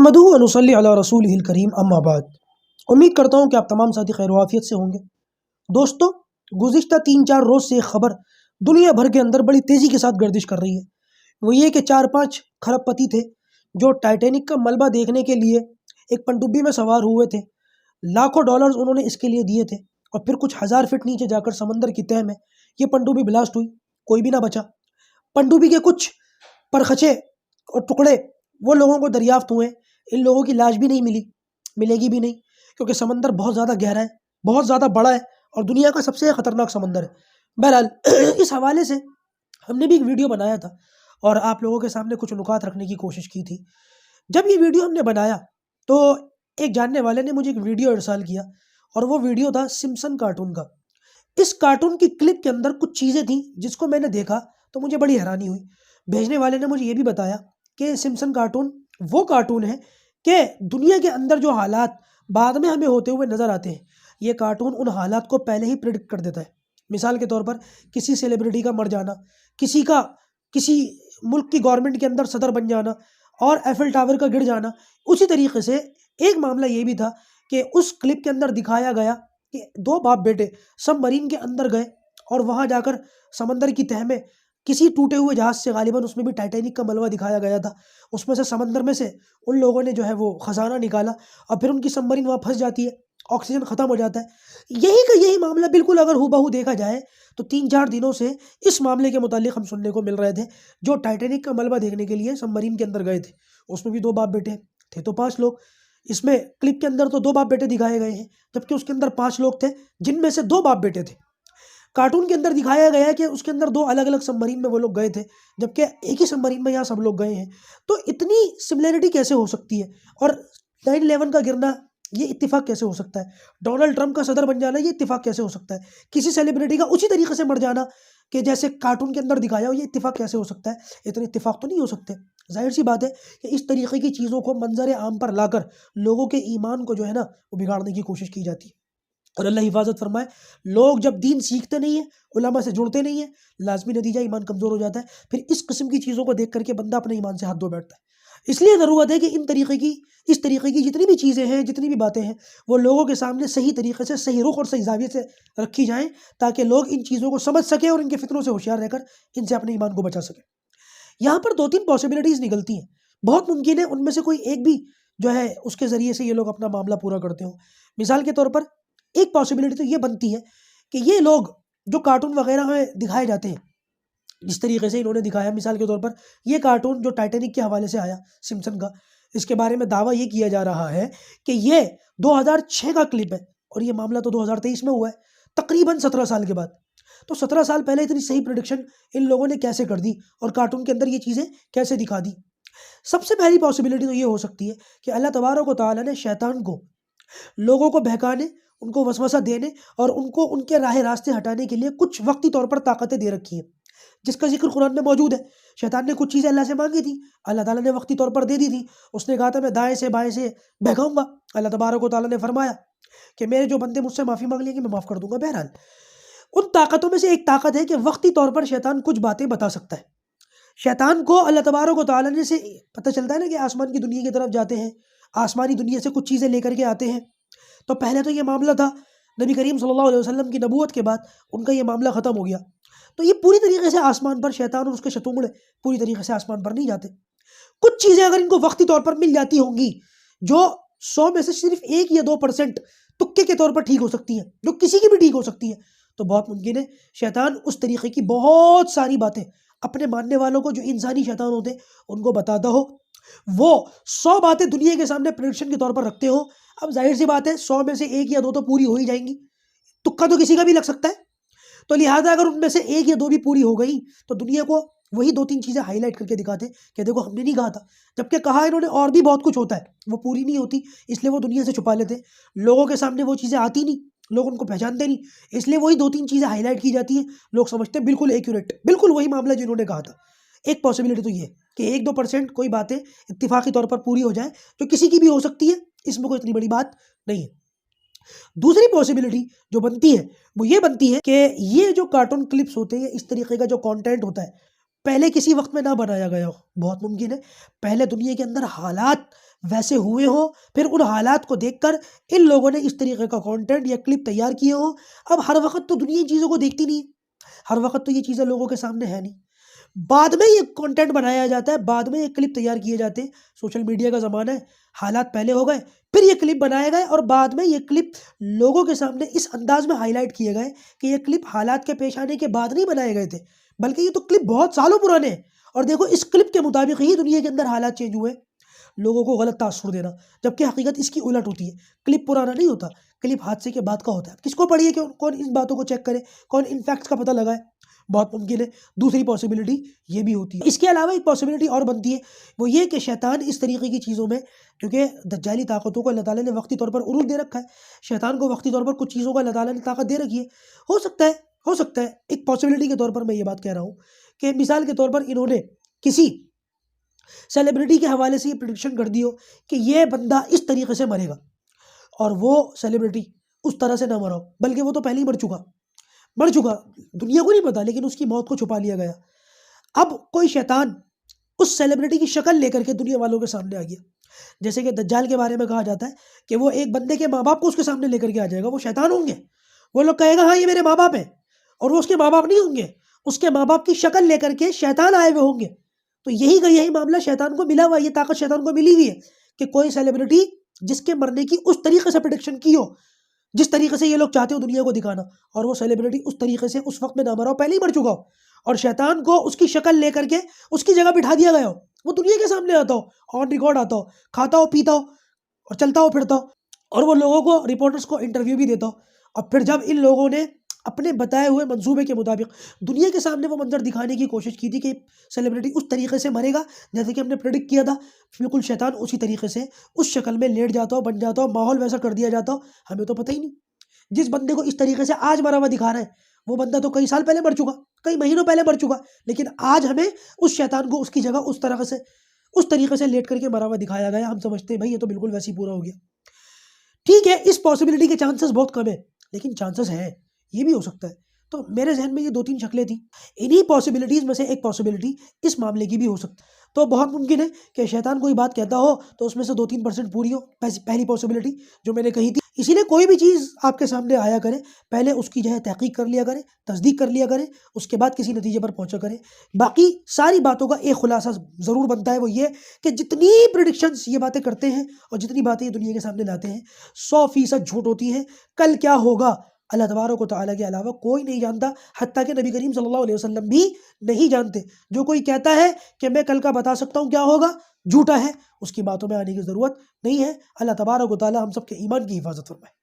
نحمدہ و نصلی علی رسولہ الکریم اما بعد۔ امید کرتا ہوں کہ آپ تمام ساتھی خیر و عافیت سے ہوں گے۔ دوستو، گزشتہ 3-4 روز سے ایک خبر دنیا بھر کے اندر بڑی تیزی کے ساتھ گردش کر رہی ہے۔ وہ یہ کہ 4-5 کھرب پتی تھے جو ٹائٹینک کا ملبہ دیکھنے کے لیے ایک پنڈبی میں سوار ہوئے تھے۔ لاکھوں ڈالرز انہوں نے اس کے لیے دیے تھے، اور پھر کچھ ہزار فٹ نیچے جا کر سمندر کی تہہ میں یہ پنڈبی بلاسٹ ہوئی، کوئی بھی نہ بچا۔ پنڈبی کے کچھ پرخچے اور ٹکڑے وہ لوگوں کو دریافت ہوئے، ان لوگوں کی لاش بھی نہیں ملے گی بھی نہیں، کیونکہ سمندر بہت زیادہ گہرا ہے، بہت زیادہ بڑا ہے، اور دنیا کا سب سے خطرناک سمندر ہے۔ بہرحال اس حوالے سے ہم نے بھی ایک ویڈیو بنایا تھا اور آپ لوگوں کے سامنے کچھ نکات رکھنے کی کوشش کی تھی۔ جب یہ ویڈیو ہم نے بنایا تو ایک جاننے والے نے مجھے ایک ویڈیو ارسال کیا، اور وہ ویڈیو تھا سمپسن کارٹون کا۔ اس کارٹون کی کلپ کے اندر کچھ چیزیں تھیں جس کو میں نے دیکھا تو مجھے بڑی حیرانی ہوئی۔ بھیجنے والے نے مجھے یہ بھی بتایا کہ سمپسن کارٹون وہ کارٹون ہے کہ دنیا کے اندر جو حالات بعد میں ہمیں ہوتے ہوئے نظر آتے ہیں، یہ کارٹون ان حالات کو پہلے ہی پریڈکٹ کر دیتا ہے۔ مثال کے طور پر کسی سیلیبریٹی کا مر جانا، کسی ملک کی گورنمنٹ کے اندر صدر بن جانا، اور ایفل ٹاور کا گر جانا۔ اسی طریقے سے ایک معاملہ یہ بھی تھا کہ اس کلپ کے اندر دکھایا گیا کہ 2 باپ بیٹے سب مرین کے اندر گئے، اور وہاں جا کر سمندر کی تہہ میں کسی ٹوٹے ہوئے جہاز سے، غالباً اس میں بھی ٹائٹینک کا ملبہ دکھایا گیا تھا، اس میں سے سمندر میں سے ان لوگوں نے جو ہے وہ خزانہ نکالا، اور پھر ان کی سب مرین وہاں پھنس جاتی ہے، آکسیجن ختم ہو جاتا ہے۔ یہی کا یہی معاملہ بالکل اگر ہو بہو دیکھا جائے تو 3-4 دنوں سے اس معاملے کے متعلق ہم سننے کو مل رہے تھے۔ جو ٹائٹینک کا ملبہ دیکھنے کے لیے سب مرین کے اندر گئے تھے، اس میں بھی 2 باپ بیٹے تھے تو 5 لوگ۔ اس میں کلپ کے اندر تو 2 باپ بیٹے دکھائے گئے ہیں، جبکہ اس کے اندر 5 لوگ تھے جن میں سے 2 باپ بیٹے تھے۔ کارٹون کے اندر دکھایا گیا ہے کہ اس کے اندر 2 الگ الگ سب مرین میں وہ لوگ گئے تھے، جبکہ ایک ہی سب مرین میں یہاں سب لوگ گئے ہیں۔ تو اتنی سملیرٹی کیسے ہو سکتی ہے؟ اور 9/11 کا گرنا یہ اتفاق کیسے ہو سکتا ہے؟ ڈونلڈ ٹرمپ کا صدر بن جانا یہ اتفاق کیسے ہو سکتا ہے؟ کسی سیلیبریٹی کا اسی طریقے سے مر جانا کہ جیسے کارٹون کے اندر دکھایا ہو، یہ اتفاق کیسے ہو سکتا ہے؟ اتنے اتفاق تو نہیں ہو سکتے۔ ظاہر سی بات ہے کہ اس طریقے کی چیزوں کو منظر عام پر لا کر لوگوں کے ایمان کو جو ہے نا وہ بگاڑنے کی کوشش کی جاتی ہے۔ اور اللہ حفاظت فرمائے، لوگ جب دین سیکھتے نہیں ہیں، علماء سے جڑتے نہیں ہیں، لازمی نتیجہ ایمان کمزور ہو جاتا ہے۔ پھر اس قسم کی چیزوں کو دیکھ کر کے بندہ اپنے ایمان سے ہاتھ دھو بیٹھتا ہے۔ اس لیے ضرورت ہے کہ اس طریقے کی جتنی بھی چیزیں ہیں، جتنی بھی باتیں ہیں، وہ لوگوں کے سامنے صحیح طریقے سے، صحیح رخ اور صحیح زاویے سے رکھی جائیں، تاکہ لوگ ان چیزوں کو سمجھ سکیں اور ان کے فتنوں سے ہوشیار رہ کر ان سے اپنے ایمان کو بچا سکیں۔ یہاں پر 2-3 پاسبلٹیز نکلتی ہیں، بہت ممکن ہے ان میں سے کوئی ایک بھی جو ہے اس کے ذریعے سے یہ لوگ اپنا معاملہ پورا کرتے ہوں۔ مثال کے طور پر ایک پاسبلٹی تو یہ بنتی ہے کہ یہ لوگ جو کارٹون وغیرہ میں دکھائے جاتے ہیں، جس طریقے سے انہوں نے دکھایا، مثال کے طور پر یہ کارٹون جو ٹائٹینک کے حوالے سے آیا سمپسن کا، اس کے بارے میں دعویٰ یہ کیا جا رہا ہے کہ یہ 2006 کا کلپ ہے، اور یہ معاملہ تو 2023 میں ہوا ہے، تقریباً 17 سال کے بعد۔ تو 17 سال پہلے اتنی صحیح پریڈکشن ان لوگوں نے کیسے کر دی، اور کارٹون کے اندر یہ چیزیں کیسے دکھا دی؟ سب سے پہلی پاسبلٹی تو یہ ہو سکتی ہے کہ اللہ تبارک و تعالیٰ نے شیطان کو لوگوں کو بہکانے، ان کو وسوسہ دینے اور ان کو ان کے راہ راستے ہٹانے کے لیے کچھ وقتی طور پر طاقتیں دے رکھی ہیں، جس کا ذکر قرآن میں موجود ہے۔ شیطان نے کچھ چیزیں اللہ سے مانگی تھی، اللہ تعالیٰ نے وقتی طور پر دے دی تھی۔ اس نے کہا تھا میں دائیں سے بائیں سے بہکاؤں گا، اللہ تبارک و تعالیٰ نے فرمایا کہ میرے جو بندے مجھ سے معافی مانگ لیں گے میں معاف کر دوں گا۔ بہرحال ان طاقتوں میں سے ایک طاقت ہے کہ وقتی طور پر شیطان کچھ باتیں بتا سکتا ہے۔ شیطان کو اللہ تبارک و تعالیٰ نے سے پتہ چلتا ہے نا کہ آسمان کی دنیا کی طرف جاتے ہیں، آسمانی دنیا سے کچھ چیزیں لے کر کے آتے ہیں۔ تو پہلے تو یہ معاملہ تھا، نبی کریم صلی اللہ علیہ وسلم کی نبوت کے بعد ان کا یہ معاملہ ختم ہو گیا۔ تو یہ پوری طریقے سے آسمان پر شیطان اور اس کے شتونگڑے پوری طریقے سے آسمان پر نہیں جاتے۔ کچھ چیزیں اگر ان کو وقتی طور پر مل جاتی ہوں گی، جو 100 میں سے صرف 1 یا 2% تکے کے طور پر ٹھیک ہو سکتی ہیں، جو کسی کی بھی ٹھیک ہو سکتی ہیں، تو بہت ممکن ہے شیطان اس طریقے کی بہت ساری باتیں اپنے ماننے والوں کو، جو انسانی شیطان ہوتے ہیں، ان کو بتاتا ہو۔ وہ 100 باتیں دنیا کے سامنے پریڈکشن کے طور پر رکھتے ہو۔ اب ظاہر سی بات ہے 100 میں سے 1 یا 2 تو پوری ہو ہی جائیں گی، تکا تو کسی کا بھی لگ سکتا ہے۔ تو لہٰذا اگر ان میں سے 1 یا 2 بھی پوری ہو گئی تو دنیا کو وہی 2-3 چیزیں ہائی لائٹ کر کے دکھاتے کہ دیکھو ہم نے نہیں کہا تھا، جبکہ کہا انہوں نے اور بھی بہت کچھ ہوتا ہے، وہ پوری نہیں ہوتی، اس لیے وہ دنیا سے چھپا لیتے، لوگوں کے سامنے وہ چیزیں آتی نہیں، لوگ ان کو پہچانتے نہیں، اس لیے وہی 2-3 چیزیں ہائی لائٹ کی جاتی ہیں، لوگ سمجھتے ہیں بالکل ایکوریٹ، بالکل وہی معاملہ جو انہوں نے کہا تھا۔ ایک پاسبلٹی تو یہ کہ 1-2% کوئی باتیں اتفاقی طور پر پوری ہو جائیں، جو کسی کی بھی ہو سکتی ہے، اس میں کوئی اتنی بڑی بات نہیں ہے۔ دوسری پاسبلٹی جو بنتی ہے وہ یہ بنتی ہے کہ یہ جو کارٹون کلپس ہوتے ہیں، اس طریقے کا جو کانٹینٹ ہوتا ہے، پہلے کسی وقت میں نہ بنایا گیا ہو، بہت ممکن ہے پہلے دنیا کے اندر حالات ویسے ہوئے ہوں، پھر ان حالات کو دیکھ کر ان لوگوں نے اس طریقے کا کانٹینٹ یا کلپ تیار کیے ہوں۔ اب ہر وقت تو دنیا ان چیزوں کو دیکھتی نہیں ہے، ہر وقت تو یہ چیزیں لوگوں کے سامنے ہے نہیں، بعد میں یہ کانٹینٹ بنایا جاتا ہے، بعد میں یہ کلپ تیار کیے جاتے ہیں۔ سوشل میڈیا کا زمانہ ہے، حالات پہلے ہو گئے، پھر یہ کلپ بنائے گئے، اور بعد میں یہ کلپ لوگوں کے سامنے اس انداز میں ہائی لائٹ کیے گئے کہ یہ کلپ حالات کے پیش آنے کے بعد نہیں بنائے گئے تھے، بلکہ یہ تو کلپ بہت سالوں پرانے ہیں، اور دیکھو اس کلپ کے مطابق ہی دنیا کے اندر حالات چینج ہوئے۔ لوگوں کو غلط تاثر دینا، جبکہ حقیقت اس کی الٹ ہوتی ہے۔ کلپ پرانا نہیں ہوتا، کلپ حادثے کے بعد کا ہوتا ہے۔ کس کو پڑھیے کہ کون ان باتوں کو چیک کرے، کون ان فیکٹس کا پتہ لگائے؟ بہت ممکن ہے دوسری پاسبلٹی یہ بھی ہوتی ہے۔ اس کے علاوہ ایک پاسبلٹی اور بنتی ہے، وہ یہ کہ شیطان اس طریقے کی چیزوں میں، کیونکہ دجالی طاقتوں کو اللہ تعالیٰ نے وقتی طور پر عروج دے رکھا ہے، شیطان کو وقتی طور پر کچھ چیزوں کو اللہ تعالیٰ نے طاقت دے رکھی ہے۔ ہو سکتا ہے ایک پاسبلٹی کے طور پر میں یہ بات کہہ رہا ہوں کہ مثال کے طور پر انہوں نے کسی سیلیبریٹی کے حوالے سے یہ پریڈکشن کر دی ہو کہ یہ بندہ اس طریقے سے مرے گا، اور وہ سیلیبریٹی اس طرح سے نہ مرا ہو، بلکہ وہ تو پہلے ہی مر چکا، دنیا کو نہیں پتا، لیکن اس کی موت کو چھپا لیا گیا۔ اب کوئی شیطان اس سیلیبریٹی کی شکل لے کر کے دنیا والوں کے سامنے آ گیا، جیسے کہ دجال کے بارے میں کہا جاتا ہے کہ وہ ایک بندے کے ماں باپ کو اس کے سامنے لے کر کے آ جائے گا، وہ شیطان ہوں گے، وہ لوگ کہے گا ہاں یہ میرے ماں باپ ہیں، اور وہ اس کے ماں باپ نہیں ہوں گے، اس کے ماں باپ کی شکل لے کر کے شیطان آئے ہوئے ہوں گے۔ تو یہی معاملہ شیطان کو ملا ہوا ہے، یہ طاقت شیطان کو ملی ہوئی ہے کہ کوئی سیلیبریٹی جس کے مرنے کی اس طریقے سے پریڈکشن کی ہو جس طریقے سے یہ لوگ چاہتے ہو دنیا کو دکھانا، اور وہ سیلیبریٹی اس طریقے سے اس وقت میں نہ مرا ہو، پہلے ہی مر چکا ہو، اور شیطان کو اس کی شکل لے کر کے اس کی جگہ بٹھا دیا گیا ہو، وہ دنیا کے سامنے آتا ہو، آن ریکارڈ آتا ہو، کھاتا ہو، پیتا ہو، اور چلتا ہو پھرتا ہو، اور وہ لوگوں کو، رپورٹرز کو انٹرویو بھی دیتا ہو، اور پھر جب ان لوگوں نے اپنے بتائے ہوئے منصوبے کے مطابق دنیا کے سامنے وہ منظر دکھانے کی کوشش کی تھی کہ سیلیبریٹی اس طریقے سے مرے گا جیسے کہ ہم نے پریڈکٹ کیا تھا، بالکل شیطان اسی طریقے سے اس شکل میں لیٹ جاتا ہو، بن جاتا ہو، ماحول ویسا کر دیا جاتا ہو، ہمیں تو پتہ ہی نہیں۔ جس بندے کو اس طریقے سے آج مرا ہوا دکھا رہے ہیں وہ بندہ تو کئی سال پہلے مر چکا، کئی مہینوں پہلے مر چکا، لیکن آج ہمیں اس شیطان کو اس کی جگہ اس طریقے سے لیٹ کر کے مرا ہوا دکھایا گیا، ہم سمجھتے ہیں بھائی یہ تو بالکل ویسے ہی پورا ہو گیا۔ ٹھیک ہے، اس پاسبلٹی کے چانسز بہت کم ہیں، لیکن چانسز ہیں، یہ بھی ہو سکتا ہے۔ تو میرے ذہن میں یہ 2-3 شکلیں تھیں، انہی پاسبلٹیز میں سے ایک پاسبلٹی اس معاملے کی بھی ہو سکتی ہے۔ تو بہت ممکن ہے کہ شیطان کوئی بات کہتا ہو تو اس میں سے 2-3% پوری ہو، پہلی پاسبلٹی جو میں نے کہی تھی۔ اسی لیے کوئی بھی چیز آپ کے سامنے آیا کرے، پہلے اس کی جو ہے تحقیق کر لیا کرے، تصدیق کر لیا کرے، اس کے بعد کسی نتیجے پر پہنچا کرے۔ باقی ساری باتوں کا ایک خلاصہ ضرور بنتا ہے، وہ یہ کہ جتنی پریڈکشنز یہ باتیں کرتے ہیں اور جتنی باتیں یہ دنیا کے سامنے لاتے ہیں 100% جھوٹ ہوتی ہیں۔ کل کیا ہوگا اللہ تبارک و تعالیٰ کے علاوہ کوئی نہیں جانتا، حتیٰ کہ نبی کریم صلی اللہ علیہ وسلم بھی نہیں جانتے۔ جو کوئی کہتا ہے کہ میں کل کا بتا سکتا ہوں کیا ہوگا، جھوٹا ہے، اس کی باتوں میں آنے کی ضرورت نہیں ہے۔ اللہ تبارک و تعالیٰ ہم سب کے ایمان کی حفاظت فرمائے۔